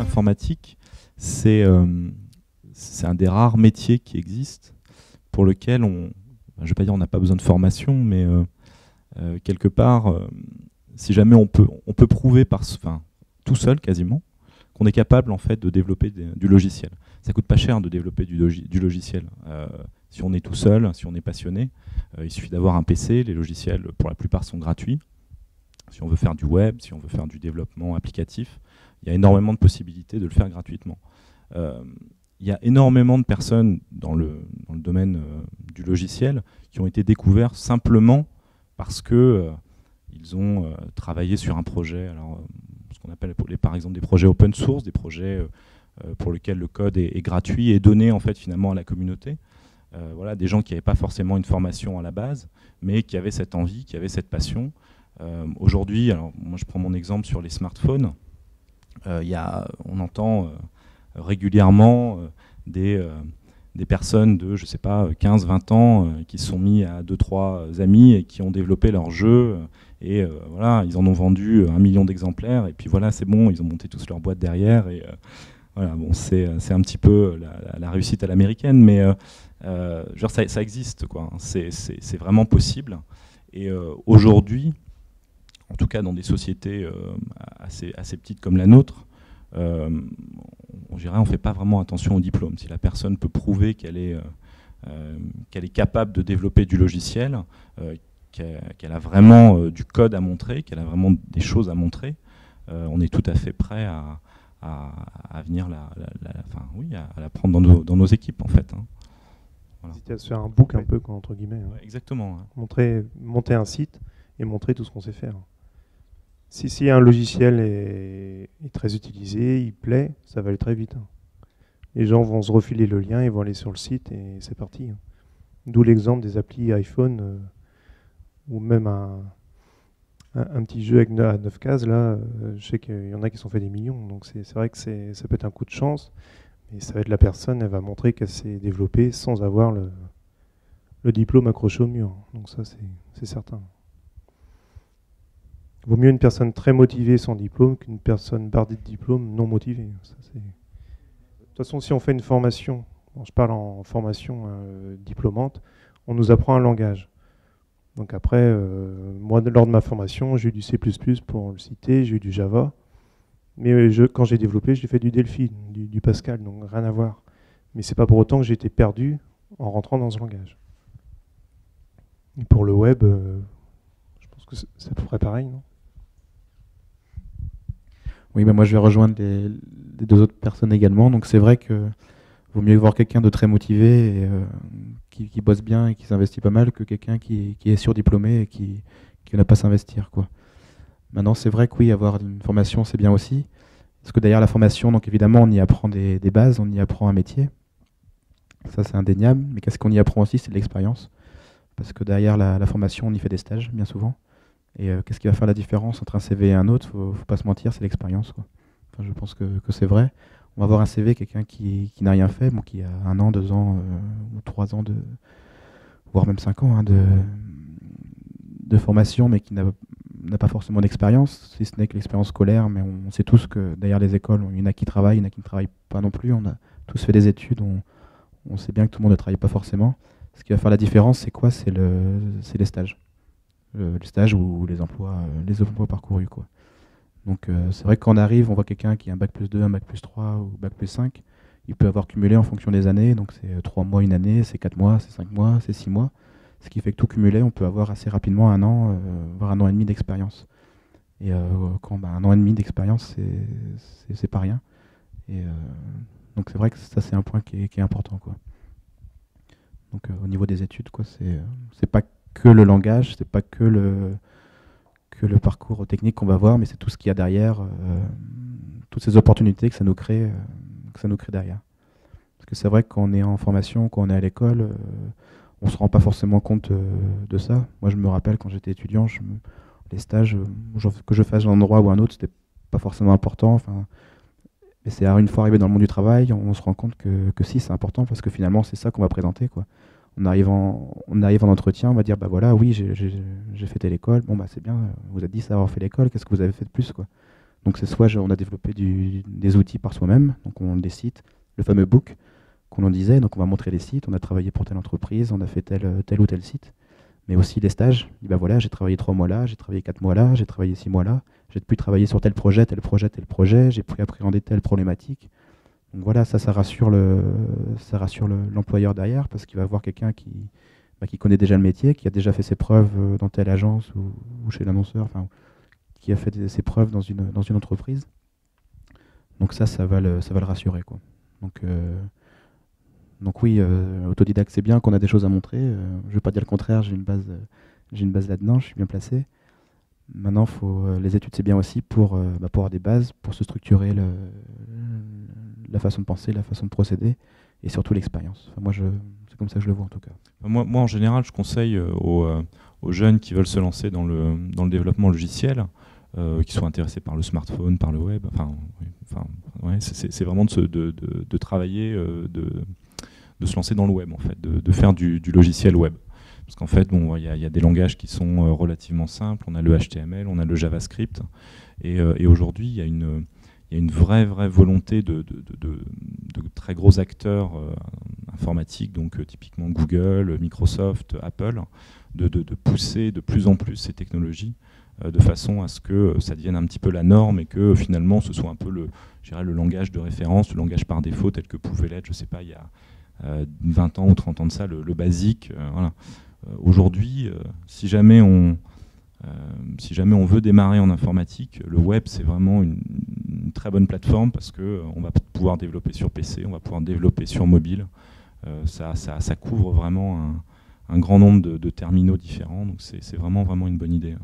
l'informatique, c'est un des rares métiers qui existent pour lequel je ne vais pas dire on n'a pas besoin de formation, mais quelque part, si jamais on peut prouver tout seul quasiment qu'on est capable en fait de développer du logiciel. Ça coûte pas cher de développer du logiciel. Si on est tout seul, si on est passionné, il suffit d'avoir un PC. Les logiciels, pour la plupart, sont gratuits. Si on veut faire du web, si on veut faire du développement applicatif, il y a énormément de possibilités de le faire gratuitement. Il y a énormément de personnes dans le domaine du logiciel qui ont été découverts simplement parce que ils ont travaillé sur un projet, alors, ce qu'on appelle par exemple des projets open source, des projets pour lesquels le code est gratuit et donné en fait finalement à la communauté. Voilà, des gens qui n'avaient pas forcément une formation à la base, mais qui avaient cette envie, qui avaient cette passion. Aujourd'hui, alors moi je prends mon exemple sur les smartphones, on entend régulièrement des personnes de, je sais pas, 15-20 ans qui se sont mis à 2-3 amis et qui ont développé leur jeu. Et voilà, ils en ont vendu 1 million d'exemplaires. Et puis voilà, c'est bon, ils ont monté tous leur boîte derrière. Et voilà, bon, c'est un petit peu la réussite à l'américaine, mais genre ça existe, quoi. C'est vraiment possible. Et aujourd'hui, en tout cas dans des sociétés assez petites comme la nôtre, on ne fait pas vraiment attention au diplôme. Si la personne peut prouver qu'elle est capable de développer du logiciel, qu'elle a vraiment du code à montrer, qu'elle a vraiment des choses à montrer, on est tout à fait prêt à venir à la prendre dans nos équipes en fait. Hein. Voilà. C'était à se faire un book un peu, quoi, entre guillemets. Hein. Ouais, exactement. Monter un site et montrer tout ce qu'on sait faire. Si un logiciel est très utilisé, il plaît, ça va aller très vite. Hein. Les gens vont se refiler le lien, ils vont aller sur le site et c'est parti. Hein. D'où l'exemple des applis iPhone ou même un petit jeu avec 9 cases. Là, je sais qu'il y en a qui se sont fait des millions. Donc c'est vrai que ça peut être un coup de chance. Mais ça va être la personne, elle va montrer qu'elle s'est développée sans avoir le diplôme accroché au mur. Donc ça, c'est certain. Il vaut mieux une personne très motivée sans diplôme qu'une personne bardée de diplôme non motivée. Ça, de toute façon, si on fait une formation, je parle en formation diplômante, on nous apprend un langage. Donc après, moi, lors de ma formation, j'ai eu du C++ pour le citer, j'ai eu du Java. Mais quand j'ai développé, j'ai fait du Delphi, du Pascal, donc rien à voir. Mais c'est pas pour autant que j'ai été perdu en rentrant dans ce langage. Et pour le web, je pense que c'est à peu près pareil, non ? Oui, moi je vais rejoindre les 2 autres personnes également. Donc c'est vrai que vaut mieux voir quelqu'un de très motivé et qui bosse bien et qui s'investit pas mal que quelqu'un qui est surdiplômé et qui n'a pas s'investir, quoi. Maintenant, c'est vrai que oui, avoir une formation, c'est bien aussi. Parce que derrière la formation, donc évidemment, on y apprend des bases, on y apprend un métier. Ça, c'est indéniable. Mais qu'est-ce qu'on y apprend aussi, c'est de l'expérience. Parce que derrière la formation, on y fait des stages, bien souvent. Et qu'est-ce qui va faire la différence entre un CV et un autre ? Faut pas se mentir, c'est l'expérience, quoi. Enfin, je pense que c'est vrai. On va avoir un CV, quelqu'un qui n'a rien fait, bon, qui a 1 an, 2 ans, ou 3 ans, voire même 5 ans de formation, mais qui n'a pas forcément d'expérience, si ce n'est que l'expérience scolaire, mais on sait tous que derrière les écoles, il y en a qui travaillent, il y en a qui ne travaillent pas non plus. On a tous fait des études, on sait bien que tout le monde ne travaille pas forcément. Ce qui va faire la différence, c'est quoi ? C'est les stages. Les stages ou les emplois parcourus, quoi. Donc c'est vrai que quand on arrive, on voit quelqu'un qui a un bac+2, un bac+3 ou bac+5, il peut avoir cumulé en fonction des années, donc c'est 3 mois une année, c'est 4 mois, c'est 5 mois, c'est 6 mois. Ce qui fait que tout cumulé, on peut avoir assez rapidement 1 an, voire 1 an et demi d'expérience. Et quand 1 an et demi d'expérience, c'est pas rien. Et donc c'est vrai que ça, c'est un point qui est important, quoi. Donc au niveau des études, quoi, c'est pas que le langage, c'est pas que le parcours technique qu'on va voir, mais c'est tout ce qu'il y a derrière, toutes ces opportunités que ça nous crée derrière. Parce que c'est vrai que quand on est en formation, quand on est à l'école, on ne se rend pas forcément compte de ça. Moi, je me rappelle quand j'étais étudiant, les stages, que je fasse d'un endroit ou un autre, c'était pas forcément important. Enfin, mais c'est une fois arrivé dans le monde du travail, on se rend compte que si, c'est important parce que finalement, c'est ça qu'on va présenter, quoi. On arrive en entretien, on va dire, bah voilà, oui, j'ai fait l'école. Bon, bah c'est bien, vous êtes dit ça avoir fait l'école, qu'est-ce que vous avez fait de plus, quoi. Donc c'est soit on a développé des outils par soi-même, donc on des sites, le fameux book qu'on en disait, donc on va montrer les sites, on a travaillé pour telle entreprise, on a fait tel ou tel site, mais aussi les stages. Et ben voilà, j'ai travaillé 3 mois là, j'ai travaillé 4 mois là, j'ai travaillé 6 mois là, j'ai pu travailler sur tel projet, j'ai pu appréhender telle problématique. Donc voilà, ça rassure l'employeur derrière, parce qu'il va voir quelqu'un qui connaît déjà le métier, qui a déjà fait ses preuves dans telle agence ou chez l'annonceur, enfin, qui a fait ses preuves dans une entreprise. Donc ça va le rassurer, quoi. Donc oui, autodidacte, c'est bien qu'on a des choses à montrer. Je ne vais pas dire le contraire, j'ai une base là-dedans, je suis bien placé. Maintenant, les études, c'est bien aussi pour avoir des bases, pour se structurer la façon de penser, la façon de procéder, et surtout l'expérience. Enfin, c'est comme ça que je le vois en tout cas. Moi en général, je conseille aux jeunes qui veulent se lancer dans le développement logiciel, qui sont intéressés par le smartphone, par le web. C'est vraiment de travailler, de se lancer dans le web, en fait, de faire du logiciel web. Parce qu'en fait, il y a des langages qui sont relativement simples. On a le HTML, on a le JavaScript. Et aujourd'hui, il y a une vraie volonté de très gros acteurs informatiques, donc typiquement Google, Microsoft, Apple, de pousser de plus en plus ces technologies de façon à ce que ça devienne un petit peu la norme et que finalement ce soit un peu le langage de référence, le langage par défaut tel que pouvait l'être, je ne sais pas, il y a 20 ans ou 30 ans de ça, le basique. Voilà. Aujourd'hui, si jamais on veut démarrer en informatique, le web c'est vraiment une très bonne plateforme parce qu'on va pouvoir développer sur PC, on va pouvoir développer sur mobile. Ça couvre vraiment un grand nombre de terminaux différents, donc c'est vraiment une bonne idée.